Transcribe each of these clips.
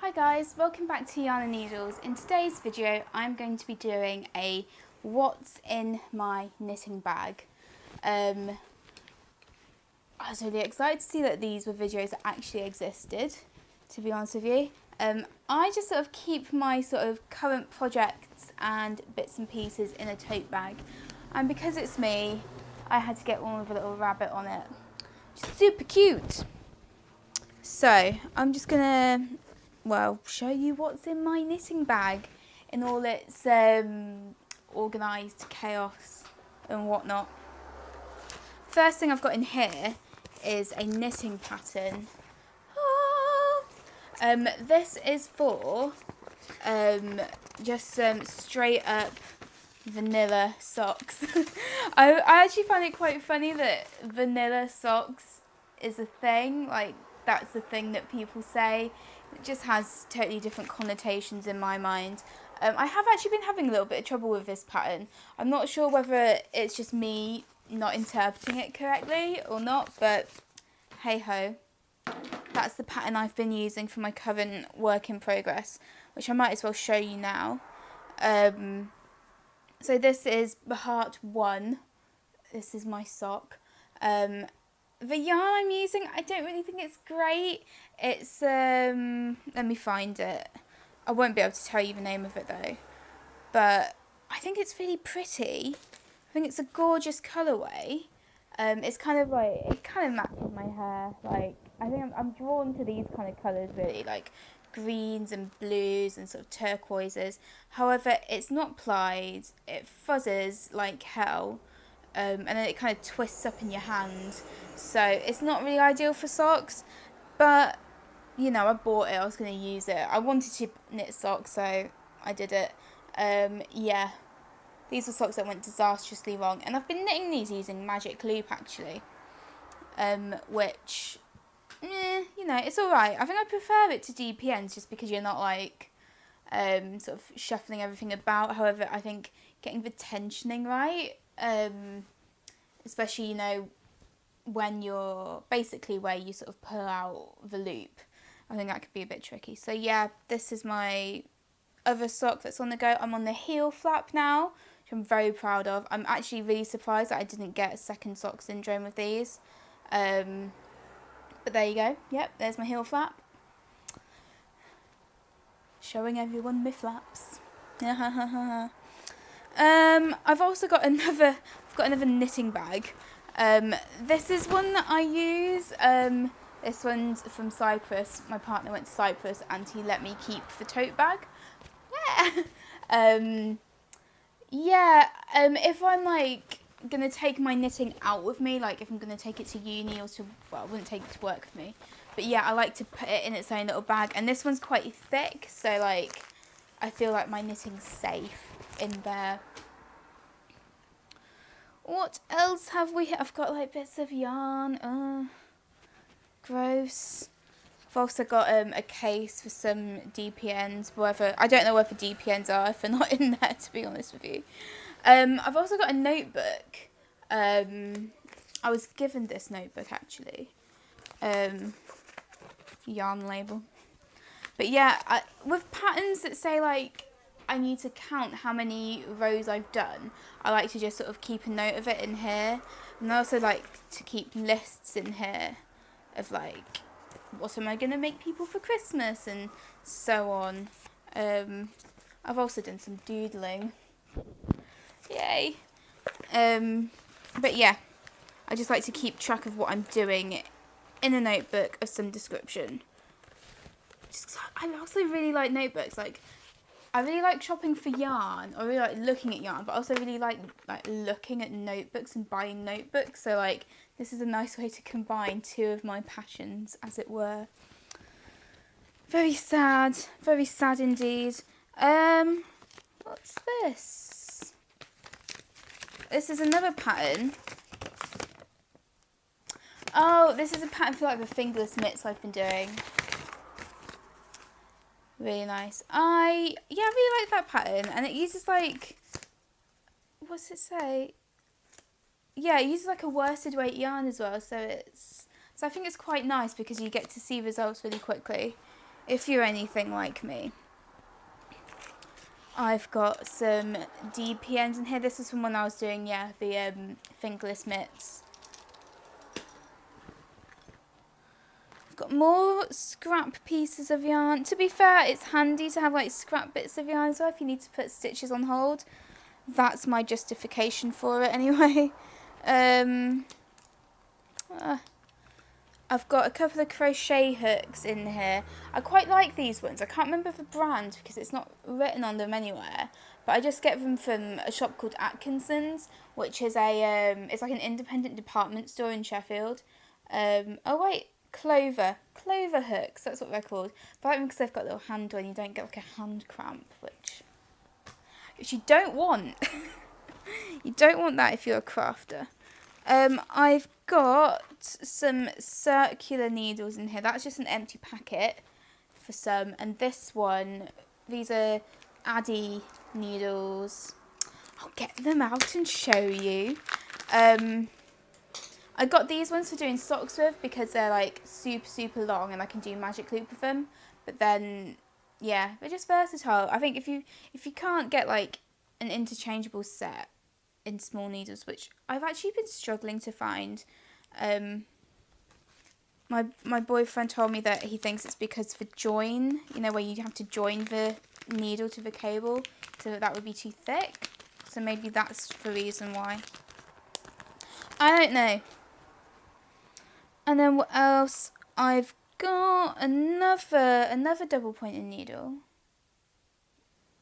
Hi guys, welcome back to Yarn and Needles. In today's video I'm going to be doing a what's in my knitting bag. I was really excited to see that these were videos that actually existed, to be honest with you. I just sort of keep my sort of current projects and bits and pieces in a tote bag, and because it's me I had to get one with a little rabbit on it. Just super cute. So I'm just gonna show you what's in my knitting bag in all its organised chaos and whatnot. First thing I've got in here is a knitting pattern. This is for just some straight up vanilla socks. I actually find it quite funny that vanilla socks is a thing, like that's the thing that people say. It just has totally different connotations in my mind. I have actually been having a little bit of trouble with this pattern. I'm not sure whether it's just me not interpreting it correctly or not, but hey ho. That's the pattern I've been using for my current work in progress, which I might as well show you now. So this is the Heart 1. This is my sock. The yarn I'm using, I don't really think it's great. It's, let me find it. I won't be able to tell you the name of it though. But I think it's really pretty. I think it's a gorgeous colourway. It's kind of like, it kind of matches my hair. Like, I think I'm drawn to these kind of colours really, like greens and blues and sort of turquoises. However, it's not plied. It fuzzes like hell. And then it kind of twists up in your hand. So it's not really ideal for socks. But, you know, I bought it. I was going to use it. I wanted to knit socks, so I did it. Yeah. These were socks that went disastrously wrong. And I've been knitting these using Magic Loop, actually. Which, you know, it's alright. I think I prefer it to DPNs just because you're not, like, sort of shuffling everything about. However, I think getting the tensioning right, especially, you know, when you're basically where you sort of pull out the loop, I think that could be a bit tricky. So yeah, this is my other sock that's on the go. I'm on the heel flap now, which I'm very proud of. I'm actually really surprised that I didn't get a second sock syndrome with these. But there you go. Yep, there's my heel flap. Showing everyone my flaps. I've also got another knitting bag. This is one that I use. This one's from Cyprus. My partner went to Cyprus and he let me keep the tote bag. Yeah. If I'm like gonna take my knitting out with me, like if I'm gonna take it to uni or to, well, I wouldn't take it to work with me. But yeah, I like to put it in its own little bag, and this one's quite thick, so like I feel like my knitting's safe in there. What else have we? I've got like bits of yarn. Gross. I've also got a case for some DPNs. I don't know whether DPNs are if they're not in there, to be honest with you. I've also got a notebook. I was given this notebook actually. Yarn label. But yeah, with patterns that say like I need to count how many rows I've done, I like to just sort of keep a note of it in here. And I also like to keep lists in here of like, what am I going to make people for Christmas and so on. I've also done some doodling. Yay. But yeah, I just like to keep track of what I'm doing in a notebook of some description. I also really like notebooks. Like, I really like shopping for yarn. I really like looking at yarn, but I also really like looking at notebooks and buying notebooks. So like, this is a nice way to combine two of my passions, as it were. Very sad indeed. What's this? This is another pattern. Oh, this is a pattern for like the fingerless mitts I've been doing. Really nice. I really like that pattern, and it uses like, what's it say? Yeah, it uses like a worsted weight yarn as well, so I think it's quite nice because you get to see results really quickly. if you're anything like me. I've got some DPNs in here. This is from when I was doing, the fingerless mitts. I've got more scrap pieces of yarn. To be fair, it's handy to have like scrap bits of yarn as well if you need to put stitches on hold. That's my justification for it anyway. I've got a couple of crochet hooks in here. I quite like these ones. I can't remember the brand because it's not written on them anywhere. But I just get them from a shop called Atkinson's, which is it's like an independent department store in Sheffield. Clover hooks. That's what they're called. But I like them because they've got a little handle and you don't get like a hand cramp, which you don't want. You don't want that if you're a crafter. I've got some circular needles in here. That's just an empty packet for some. And this one, these are Addy needles. I'll get them out and show you. I got these ones for doing socks with because they're like super long and I can do magic loop with them. But then, yeah, they're just versatile. I think if you can't get like an interchangeable set in small needles, which I've actually been struggling to find. My boyfriend told me that he thinks it's because for join, where you have to join the needle to the cable, so that would be too thick. So maybe that's the reason why. I don't know. And then what else? I've got another double pointed needle.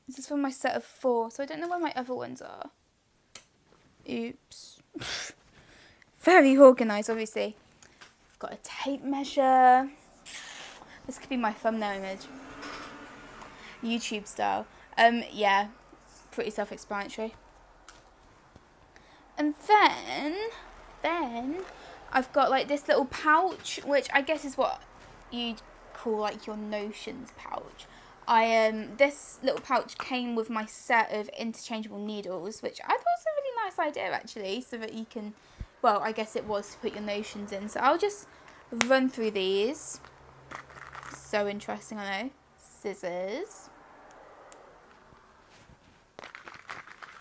This is from my set of 4, so I don't know where my other ones are. Oops. Very organised, obviously. I've got a tape measure. This could be my thumbnail image. YouTube style. Yeah, pretty self-explanatory. And then I've got like this little pouch, which I guess is what you'd call like your notions pouch. This little pouch came with my set of interchangeable needles, which I thought was a really nice idea actually, so that you can, well, I guess it was to put your notions in. So I'll just run through these. So interesting, I know. Scissors.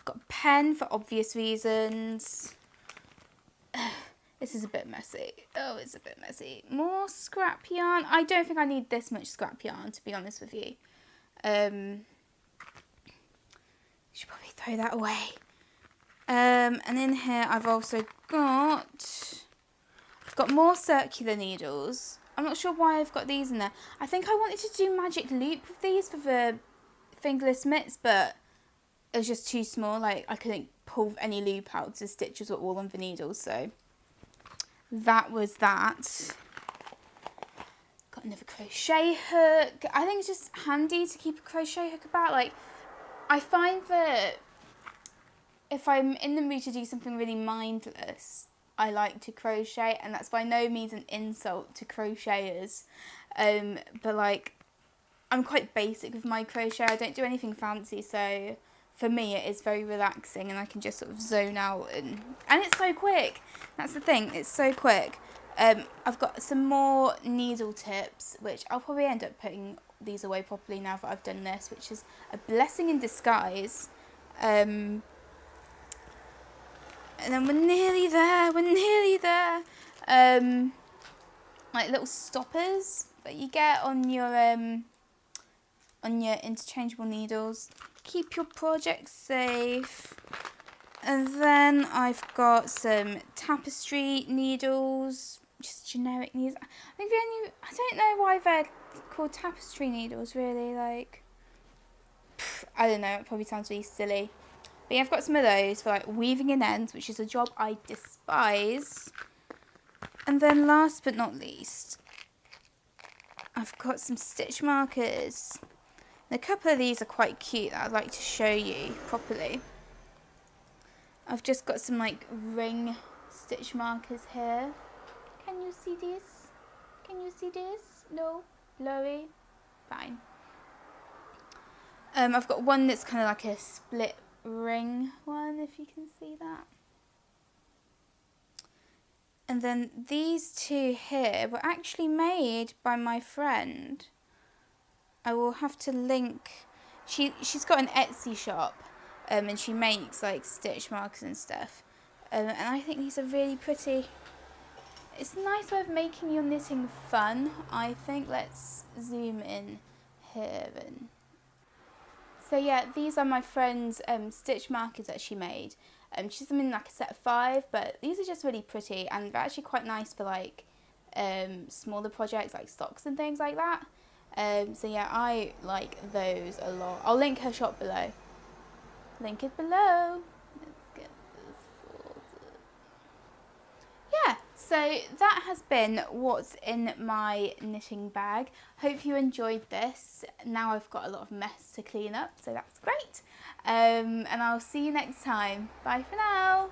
Got a pen for obvious reasons. This is a bit messy. Oh, it's a bit messy. More scrap yarn. I don't think I need this much scrap yarn, to be honest with you. Should probably throw that away. And in here I've also got more circular needles. I'm not sure why I've got these in there. I think I wanted to do magic loop with these for the fingerless mitts, but it was just too small. Like I couldn't pull any loop out. The stitches were all on the needles, so that was that. Got another crochet hook. I think it's just handy to keep a crochet hook about. Like, I find that if I'm in the mood to do something really mindless, I like to crochet, and that's by no means an insult to crocheters. But like, I'm quite basic with my crochet. I don't do anything fancy, so for me it is very relaxing, and I can just sort of zone out, and it's so quick. That's the thing, it's so quick. I've got some more needle tips, which I'll probably end up putting these away properly now that I've done this, which is a blessing in disguise. And then we're nearly there. Like little stoppers that you get on your interchangeable needles. Keep your projects safe. And then I've got some tapestry needles, just generic needles. I don't know why they're called tapestry needles, really. Like, I don't know, it probably sounds really silly. But yeah, I've got some of those for like weaving in ends, which is a job I despise. And then last but not least, I've got some stitch markers. And a couple of these are quite cute that I'd like to show you properly. I've just got some like ring stitch markers here. Can you see this? No? Blurry? Fine. I've got one that's kind of like a split ring one, if you can see that. And then these two here were actually made by my friend. I will have to link. She's got an Etsy shop, and she makes like stitch markers and stuff, and I think these are really pretty. It's a nice way of making your knitting fun, I think. Let's zoom in here. And so yeah, these are my friend's stitch markers that she made. She does them in like a set of 5, but these are just really pretty, and they're actually quite nice for like smaller projects like socks and things like that. So yeah, I like those a lot. I'll link her shop below. Link it below. Let's get this sorted. Yeah, so that has been what's in my knitting bag. Hope you enjoyed this. Now I've got a lot of mess to clean up, so that's great. And I'll see you next time. Bye for now.